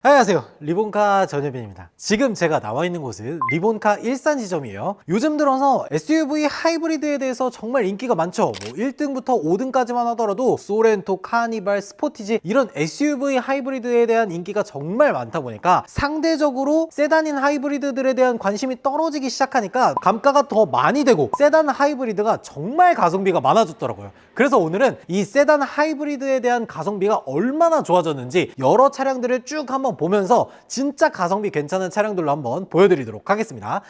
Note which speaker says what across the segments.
Speaker 1: 안녕하세요, 리본카 전효빈입니다. 지금 제가 나와 있는 곳은 리본카 일산 지점이에요. 요즘 들어서 SUV 하이브리드에 대해서 정말 인기가 많죠. 뭐 1등부터 5등까지만 하더라도 소렌토, 카니발, 스포티지 이런 SUV 하이브리드에 대한 인기가 정말 많다 보니까 상대적으로 세단인 하이브리드들에 대한 관심이 떨어지기 시작하니까 감가가 더 많이 되고 세단 하이브리드가 정말 가성비가 많아졌더라고요. 그래서 오늘은 이 세단 하이브리드에 대한 가성비가 얼마나 좋아졌는지 여러 차량들을 쭉 한번 보면서 진짜 가성비 괜찮은 차량들로 한번 보여드리도록 하겠습니다.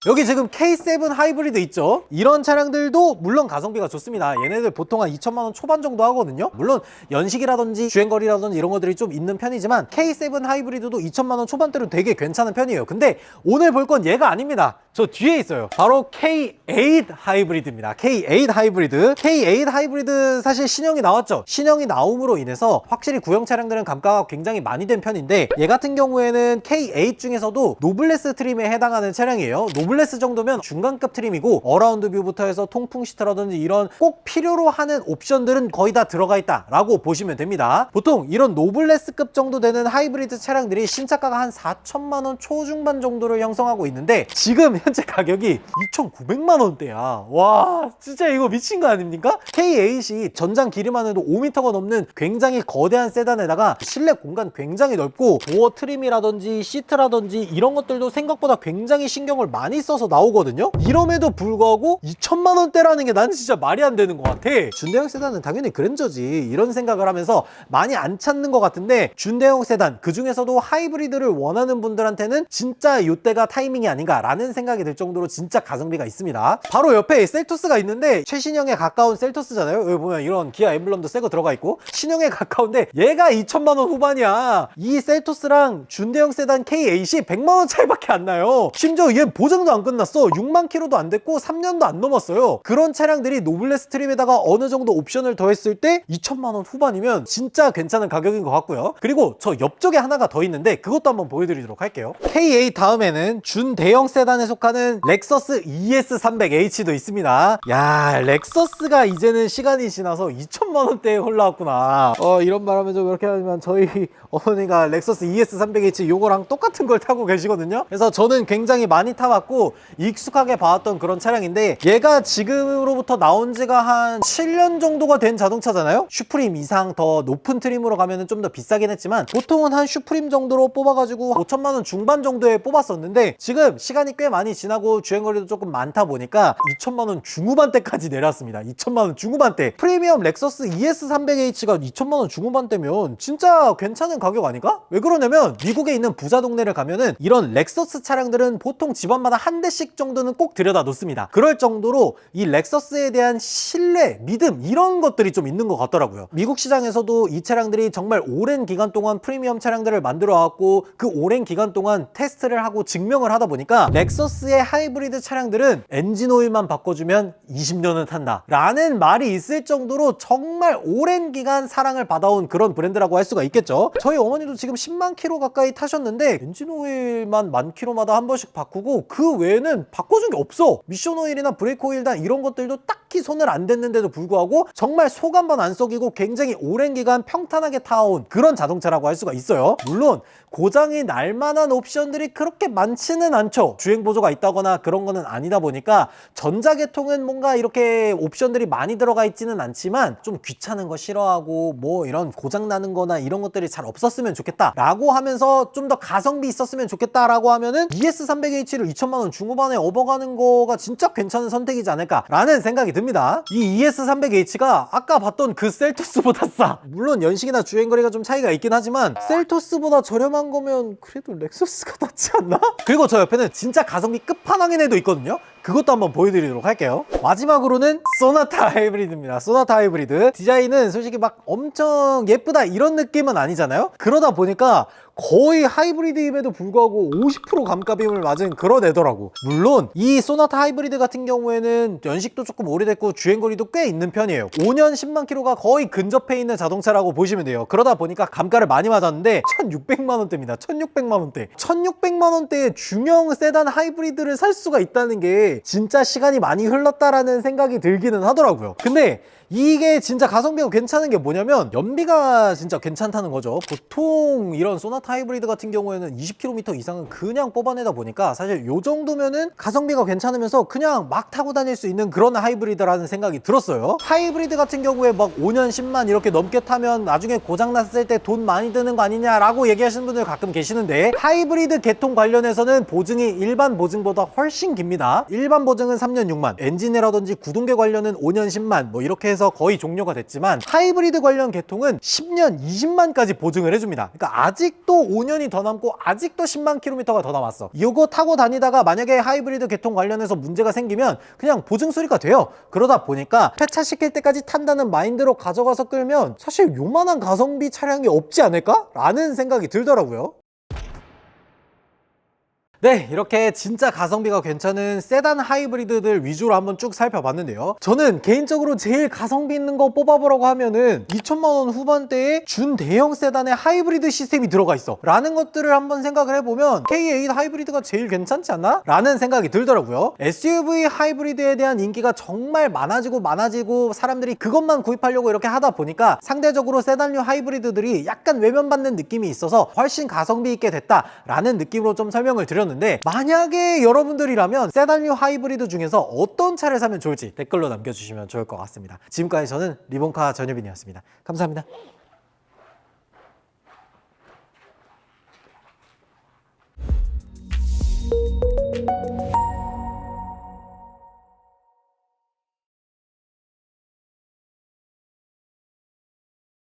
Speaker 1: 여기 지금 K7 하이브리드 있죠? 이런 차량들도 물론 가성비가 좋습니다. 얘네들 보통 한 2천만 원 초반 정도 하거든요. 물론 연식이라든지 주행거리라든지 이런 것들이 좀 있는 편이지만 K7 하이브리드도 2천만 원 초반대로 되게 괜찮은 편이에요. 근데 오늘 볼 건 얘가 아닙니다. 저 뒤에 있어요. 바로 K8 하이브리드입니다. K8 하이브리드. K8 하이브리드 사실 신형이 나왔죠. 신형이 나옴으로 인해서 확실히 구형 차량들은 감가가 굉장히 많이 된 편인데 얘 같은 경우에는 K8 중에서도 노블레스 트림에 해당하는 차량이에요. 노블레스 정도면 중간급 트림이고 어라운드 뷰부터 해서 통풍 시트라든지 이런 꼭 필요로 하는 옵션들은 거의 다 들어가 있다 라고 보시면 됩니다. 보통 이런 노블레스급 정도 되는 하이브리드 차량들이 신차가가 한 4천만 원 초중반 정도를 형성하고 있는데 지금 현재 가격이 2,900만 원대야. 와, 진짜 이거 미친 거 아닙니까? K8이 전장 길이만 해도 5m가 넘는 굉장히 거대한 세단에다가 실내 공간 굉장히 넓고 도어 트림이라든지 시트라든지 이런 것들도 생각보다 굉장히 신경을 많이 써서 나오거든요. 이럼에도 불구하고 2천만 원대라는 게 난 진짜 말이 안 되는 것 같아. 준대형 세단은 당연히 그랜저지 이런 생각을 하면서 많이 안 찾는 것 같은데 준대형 세단 그 중에서도 하이브리드를 원하는 분들한테는 진짜 이때가 타이밍이 아닌가라는 생각이 들 정도로 진짜 가성비가 있습니다. 바로 옆에 셀토스가 있는데 최신형에 가까운 셀토스잖아요. 여기 보면 이런 기아 엠블럼도 새거 들어가 있고 신형에 가까운데 얘가 2천만 원 후반이야. 이 셀토스랑 준대형 세단 K8이 100만 원 차이밖에 안 나요. 심지어 얘 보장도 안 끝났어. 6만 킬로도 안 됐고 3년도 안 넘었어요. 그런 차량들이 노블레스 트림에다가 어느 정도 옵션을 더했을 때 2천만 원 후반이면 진짜 괜찮은 가격인 것 같고요. 그리고 저 옆쪽에 하나가 더 있는데 그것도 한번 보여드리도록 할게요. K8 다음에는 준대형 세단에 속하는 렉서스 ES300H도 있습니다. 야, 렉서스가 이제는 시간이 지나서 2천만 원대에 올라왔구나. 이런 말 하면 좀 그렇게 하지만 저희 어머니가 렉서스 ES300H 요거랑 똑같은 걸 타고 계시거든요. 그래서 저는 굉장히 많이 타봤고 익숙하게 봐왔던 그런 차량인데 얘가 지금으로부터 나온 지가 한 7년 정도가 된 자동차잖아요. 슈프림 이상 더 높은 트림으로 가면 좀 더 비싸긴 했지만 보통은 한 슈프림 정도로 뽑아가지고 5천만 원 중반 정도에 뽑았었는데 지금 시간이 꽤 많이 지나고 주행거리도 조금 많다 보니까 2천만 원 중후반대까지 내렸습니다. 2천만 원 중후반대. 프리미엄 렉서스 ES300H가 2천만 원 중후반대면 진짜 괜찮은 가격 아닌가? 왜 그러냐면 미국에 있는 부자 동네를 가면은 이런 렉서스 차량들은 보통 집안마다 한 대씩 정도는 꼭 들여다 놓습니다. 그럴 정도로 이 렉서스에 대한 신뢰, 믿음 이런 것들이 좀 있는 것 같더라고요. 미국 시장에서도 이 차량들이 정말 오랜 기간 동안 프리미엄 차량들을 만들어 왔고 그 오랜 기간 동안 테스트를 하고 증명을 하다 보니까 렉서스의 하이브리드 차량들은 엔진 오일만 바꿔주면 20년은 탄다 라는 말이 있을 정도로 정말 오랜 기간 사랑을 받아온 그런 브랜드라고 할 수가 있겠죠. 저희 어머니도 지금 10만 킬로 가까이 타셨는데 엔진 오일만 만 킬로마다 한 번씩 바꾸고 그 외에는 바꿔준 게 없어. 미션 오일이나 브레이크 오일단 이런 것들도 딱히 손을 안 댔는데도 불구하고 정말 속 한 번 안 썩이고 굉장히 오랜 기간 평탄하게 타온 그런 자동차라고 할 수가 있어요. 물론 고장이 날 만한 옵션들이 그렇게 많지는 않죠. 주행 보조가 있다거나 그런 거는 아니다 보니까 전자계통은 뭔가 이렇게 옵션들이 많이 들어가 있지는 않지만 좀 귀찮은 거 싫어하고 뭐 이런 고장 나는 거나 이런 것들이 잘 없었으면 좋겠다 라고 하면서 좀 더 가성비 있었으면 좋겠다 라고 하면은 ES300H를 2천만 원 중후반에 업어가는 거가 진짜 괜찮은 선택이지 않을까 라는 생각이 듭니다. 이 ES300H가 아까 봤던 그 셀토스보다 싸. 물론 연식이나 주행거리가 좀 차이가 있긴 하지만 셀토스보다 저렴한 거면 그래도 렉서스가 낫지 않나? 그리고 저 옆에는 진짜 가성비 끝판왕인 애도 있거든요. 그것도 한번 보여드리도록 할게요. 마지막으로는 소나타 하이브리드입니다. 소나타 하이브리드 디자인은 솔직히 막 엄청 예쁘다 이런 느낌은 아니잖아요. 그러다 보니까 거의 하이브리드임에도 불구하고 50% 감가비용을 맞은 그런 애더라고. 물론 이 소나타 하이브리드 같은 경우에는 연식도 조금 오래됐고 주행거리도 꽤 있는 편이에요. 5년 10만 킬로가 거의 근접해 있는 자동차라고 보시면 돼요. 그러다 보니까 감가를 많이 맞았는데 1,600만 원대입니다. 1,600만 원대. 1,600만 원대의 중형 세단 하이브리드를 살 수가 있다는 게 진짜 시간이 많이 흘렀다라는 생각이 들기는 하더라고요. 근데 이게 진짜 가성비가 괜찮은 게 뭐냐면 연비가 진짜 괜찮다는 거죠. 보통 이런 소나타 하이브리드 같은 경우에는 20km 이상은 그냥 뽑아내다 보니까 사실 요 정도면은 가성비가 괜찮으면서 그냥 막 타고 다닐 수 있는 그런 하이브리드라는 생각이 들었어요. 하이브리드 같은 경우에 막 5년 10만 이렇게 넘게 타면 나중에 고장 났을 때 돈 많이 드는 거 아니냐라고 얘기하시는 분들 가끔 계시는데, 하이브리드 개통 관련해서는 보증이 일반 보증보다 훨씬 깁니다. 일반 보증은 3년 6만, 엔진이라든지 구동계 관련은 5년 10만 뭐 이렇게 해서 거의 종료가 됐지만, 하이브리드 관련 개통은 10년 20만까지 보증을 해줍니다. 그러니까 아직도 5년이 더 남고 아직도 10만 킬로미터가 더 남았어. 이거 타고 다니다가 만약에 하이브리드 개통 관련해서 문제가 생기면 그냥 보증 수리가 돼요. 그러다 보니까 폐차시킬 때까지 탄다는 마인드로 가져가서 끌면 사실 요만한 가성비 차량이 없지 않을까? 라는 생각이 들더라고요. 네, 이렇게 진짜 가성비가 괜찮은 세단 하이브리드들 위주로 한번 쭉 살펴봤는데요. 저는 개인적으로 제일 가성비 있는 거 뽑아보라고 하면은 2천만 원 후반대에 준대형 세단에 하이브리드 시스템이 들어가 있어 라는 것들을 한번 생각을 해보면 K8 하이브리드가 제일 괜찮지 않나? 라는 생각이 들더라고요. SUV 하이브리드에 대한 인기가 정말 많아지고 사람들이 그것만 구입하려고 이렇게 하다 보니까 상대적으로 세단류 하이브리드들이 약간 외면받는 느낌이 있어서 훨씬 가성비 있게 됐다라는 느낌으로 좀 설명을 드렸는데, 만약에 여러분들이라면 세단류 하이브리드 중에서 어떤 차를 사면 좋을지 댓글로 남겨주시면 좋을 것 같습니다. 지금까지 저는 리본카 전유빈이었습니다. 감사합니다.